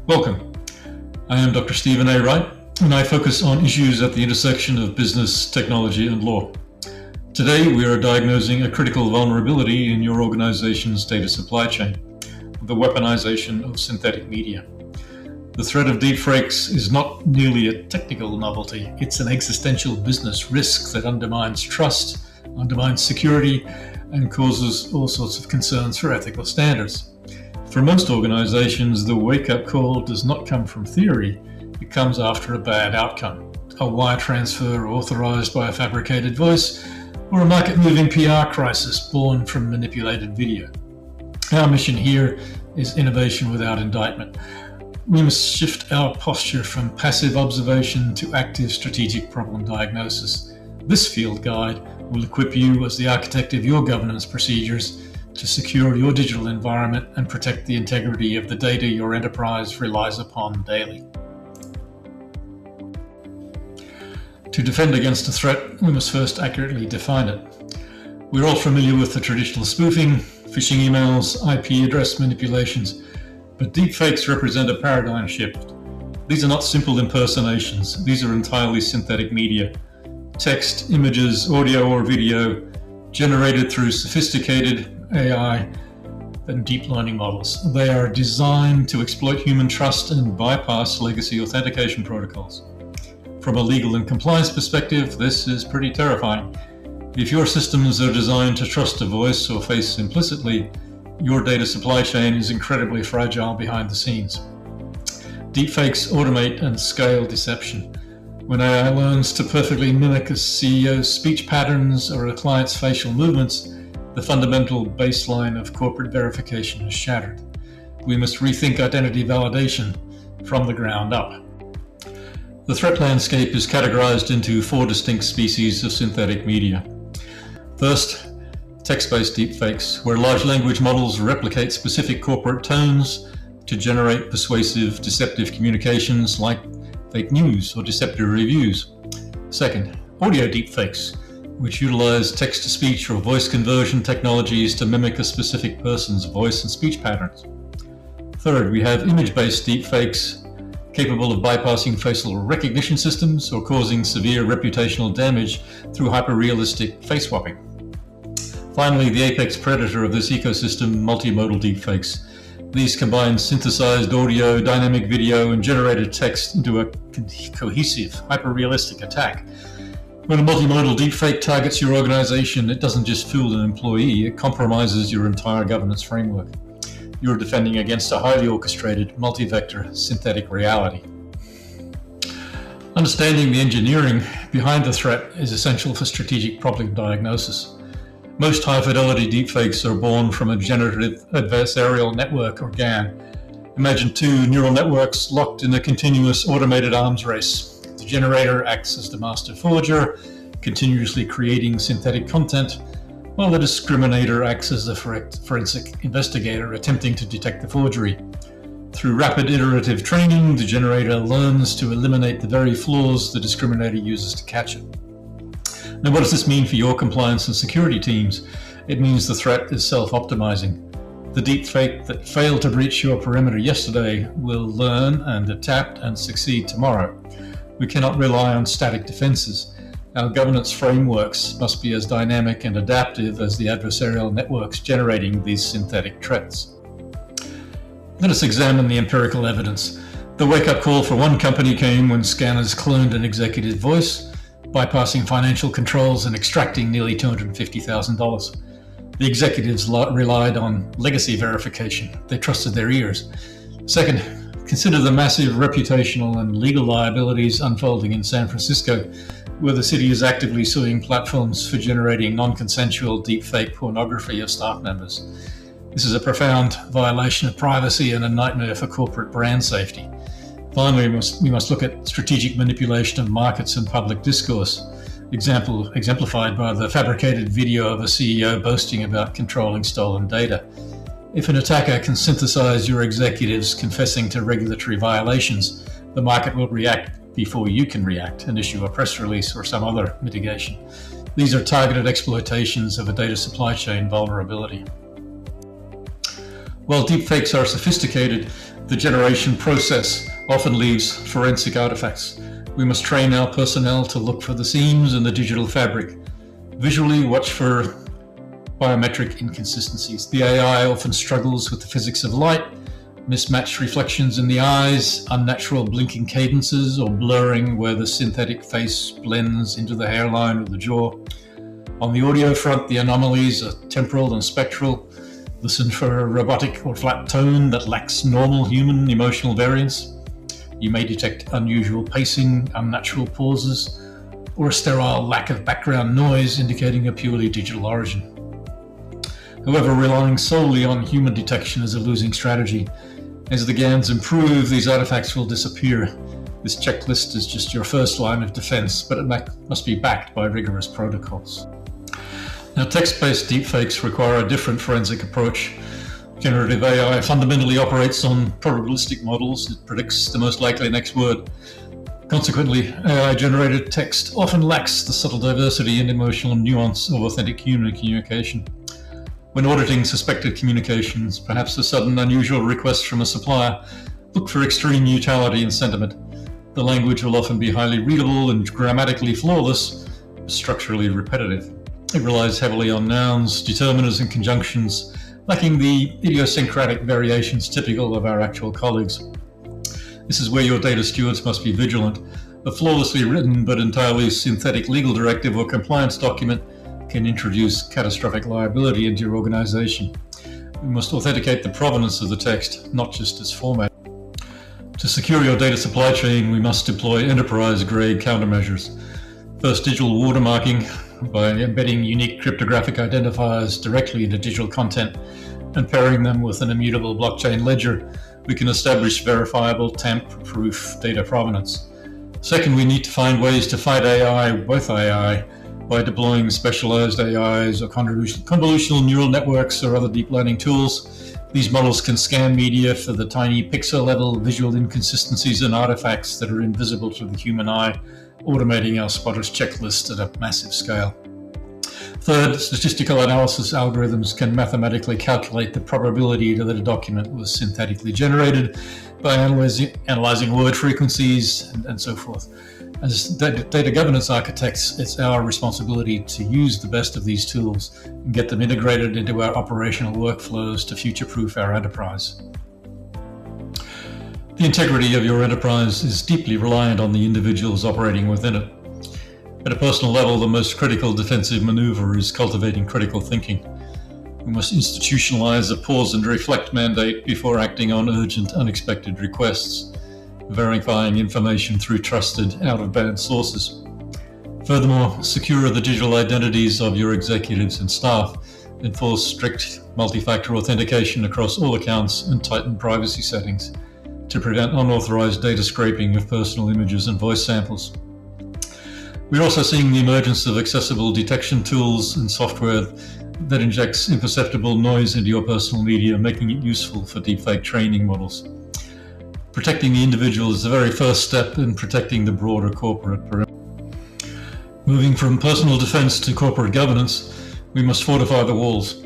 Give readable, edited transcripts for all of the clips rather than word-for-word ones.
Welcome. I am Dr. Stephen A. Wright, and I focus on issues at the intersection of business, technology, and law. Today, we are diagnosing a critical vulnerability in your organization's data supply chain, the weaponization of synthetic media. The threat of deepfakes is not merely a technical novelty, it's an existential business risk that undermines trust, undermines security, and causes all sorts of concerns for ethical standards. For most organizations, the wake-up call does not come from theory, it comes after a bad outcome. A wire transfer authorized by a fabricated voice, or a market-moving PR crisis born from manipulated video. Our mission here is innovation without indictment. We must shift our posture from passive observation to active strategic problem diagnosis. This field guide will equip you as the architect of your governance procedures to secure your digital environment and protect the integrity of the data your enterprise relies upon daily. To defend against a threat, we must first accurately define it. We're all familiar with the traditional spoofing, phishing emails, IP address manipulations, but deepfakes represent a paradigm shift. These are not simple impersonations. These are entirely synthetic media. Text, images, audio, or video generated through sophisticated AI and deep learning models. They are designed to exploit human trust and bypass legacy authentication protocols. From a legal and compliance perspective, this is pretty terrifying. If your systems are designed to trust a voice or face implicitly, your data supply chain is incredibly fragile behind the scenes. Deepfakes automate and scale deception. When AI learns to perfectly mimic a CEO's speech patterns or a client's facial movements, the fundamental baseline of corporate verification is shattered. We must rethink identity validation from the ground up. The threat landscape is categorized into 4 distinct species of synthetic media. First, text-based deepfakes, where large language models replicate specific corporate tones to generate persuasive, deceptive communications like fake news or deceptive reviews. Second, audio deepfakes, which utilize text-to-speech or voice conversion technologies to mimic a specific person's voice and speech patterns. Third, we have image-based deepfakes, capable of bypassing facial recognition systems or causing severe reputational damage through hyper-realistic face swapping. Finally, the apex predator of this ecosystem, multimodal deepfakes. These combine synthesized audio, dynamic video, and generated text into a cohesive, hyper-realistic attack. When a multimodal deepfake targets your organization, it doesn't just fool an employee, it compromises your entire governance framework. You're defending against a highly orchestrated, multi-vector synthetic reality. Understanding the engineering behind the threat is essential for strategic problem diagnosis. Most high-fidelity deepfakes are born from a Generative Adversarial Network, or GAN. Imagine 2 neural networks locked in a continuous automated arms race. The generator acts as the master forger, continuously creating synthetic content, while the discriminator acts as the forensic investigator, attempting to detect the forgery. Through rapid iterative training, the generator learns to eliminate the very flaws the discriminator uses to catch it. Now, what does this mean for your compliance and security teams? It means the threat is self-optimizing. The deepfake that failed to breach your perimeter yesterday will learn and adapt and succeed tomorrow. We cannot rely on static defenses. Our governance frameworks must be as dynamic and adaptive as the adversarial networks generating these synthetic threats. Let us examine the empirical evidence. The wake-up call for one company came when scanners cloned an executive's voice, bypassing financial controls and extracting nearly $250,000. The executives relied on legacy verification. They trusted their ears. Second, consider the massive reputational and legal liabilities unfolding in San Francisco, where the city is actively suing platforms for generating non-consensual deepfake pornography of staff members. This is a profound violation of privacy and a nightmare for corporate brand safety. Finally, we must look at strategic manipulation of markets and public discourse, exemplified by the fabricated video of a CEO boasting about controlling stolen data. If an attacker can synthesize your executives confessing to regulatory violations, the market will react before you can react and issue a press release or some other mitigation. These are targeted exploitations of a data supply chain vulnerability. While deepfakes are sophisticated, The generation process often leaves forensic artifacts. We must train our personnel to look for the seams in the digital fabric. Visually, watch for biometric inconsistencies. The AI often struggles with the physics of light, mismatched reflections in the eyes, unnatural blinking cadences, or blurring where the synthetic face blends into the hairline or the jaw. On the audio front, the anomalies are temporal and spectral. Listen for a robotic or flat tone that lacks normal human emotional variance. You may detect unusual pacing, unnatural pauses, or a sterile lack of background noise indicating a purely digital origin. However, relying solely on human detection is a losing strategy. As the GANs improve, these artifacts will disappear. This checklist is just your first line of defense, but it must be backed by rigorous protocols. Now, text-based deepfakes require a different forensic approach. Generative AI fundamentally operates on probabilistic models. It predicts the most likely next word. Consequently, AI-generated text often lacks the subtle diversity and emotional nuance of authentic human communication. When auditing suspected communications, perhaps a sudden unusual request from a supplier, look for extreme neutrality and sentiment. The language will often be highly readable and grammatically flawless, but structurally repetitive. It relies heavily on nouns, determiners, and conjunctions, lacking the idiosyncratic variations typical of our actual colleagues. This is where your data stewards must be vigilant. A flawlessly written but entirely synthetic legal directive or compliance document can introduce catastrophic liability into your organization. We must authenticate the provenance of the text, not just its format. To secure your data supply chain, we must deploy enterprise-grade countermeasures. First, digital watermarking by embedding unique cryptographic identifiers directly into digital content and pairing them with an immutable blockchain ledger, we can establish verifiable tamper-proof data provenance. Second, we need to find ways to fight AI with AI by deploying specialized AIs or convolutional neural networks or other deep learning tools. These models can scan media for the tiny pixel-level visual inconsistencies and artifacts that are invisible to the human eye, automating our spotters checklist at a massive scale. Third, statistical analysis algorithms can mathematically calculate the probability that a document was synthetically generated by analyzing word frequencies and so forth. As data governance architects, it's our responsibility to use the best of these tools and get them integrated into our operational workflows to future-proof our enterprise. The integrity of your enterprise is deeply reliant on the individuals operating within it. At a personal level, the most critical defensive maneuver is cultivating critical thinking. We must institutionalize a pause and reflect mandate before acting on urgent, unexpected requests, verifying information through trusted, out-of-band sources. Furthermore, secure the digital identities of your executives and staff, enforce strict multi-factor authentication across all accounts, and tighten privacy settings to prevent unauthorized data scraping of personal images and voice samples. We're also seeing the emergence of accessible detection tools and software that injects imperceptible noise into your personal media, making it useful for deepfake training models. Protecting the individual is the very first step in protecting the broader corporate perimeter. Moving from personal defense to corporate governance, we must fortify the walls.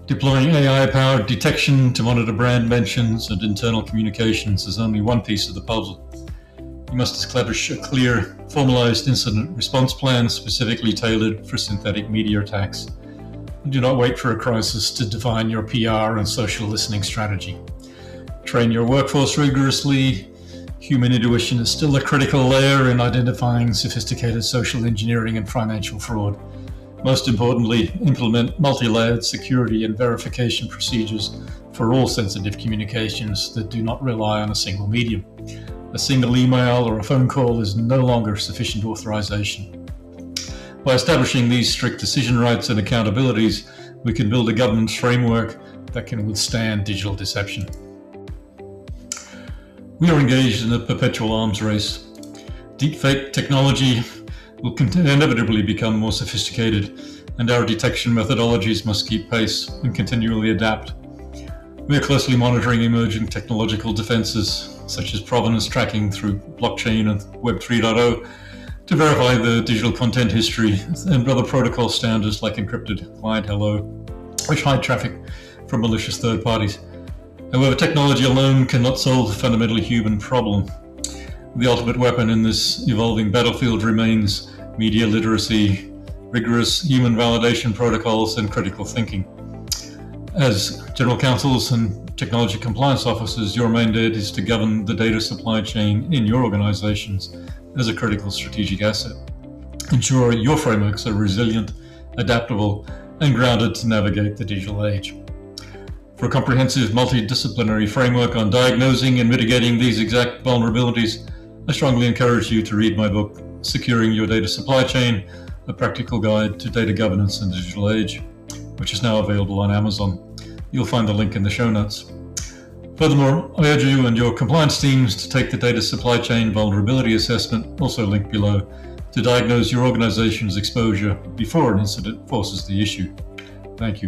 Deploying AI-powered detection to monitor brand mentions and internal communications is only one piece of the puzzle. We must establish a clear, formalized incident response plan specifically tailored for synthetic media attacks. Do not wait for a crisis to define your PR and social listening strategy. Train your workforce rigorously. Human intuition is still a critical layer in identifying sophisticated social engineering and financial fraud. Most importantly, implement multi-layered security and verification procedures for all sensitive communications that do not rely on a single medium. A single email or a phone call is no longer sufficient authorization. By establishing these strict decision rights and accountabilities, we can build a governance framework that can withstand digital deception. We are engaged in a perpetual arms race. Deepfake technology will inevitably become more sophisticated, and our detection methodologies must keep pace and continually adapt. We are closely monitoring emerging technological defenses, such as provenance tracking through blockchain and Web 3.0, to verify the digital content history and other protocol standards like encrypted client hello, which hide traffic from malicious third parties. However, technology alone cannot solve the fundamentally human problem. The ultimate weapon in this evolving battlefield remains media literacy, rigorous human validation protocols, and critical thinking. As general counsels and technology compliance officers, your mandate is to govern the data supply chain in your organizations as a critical strategic asset. Ensure your frameworks are resilient, adaptable, and grounded to navigate the digital age. For a comprehensive multidisciplinary framework on diagnosing and mitigating these exact vulnerabilities, I strongly encourage you to read my book, Securing Your Data Supply Chain, A Practical Guide to Data Governance in the Digital Age, which is now available on Amazon. You'll find the link in the show notes. Furthermore, I urge you and your compliance teams to take the Data Supply Chain Vulnerability Assessment, also linked below, to diagnose your organization's exposure before an incident forces the issue. Thank you.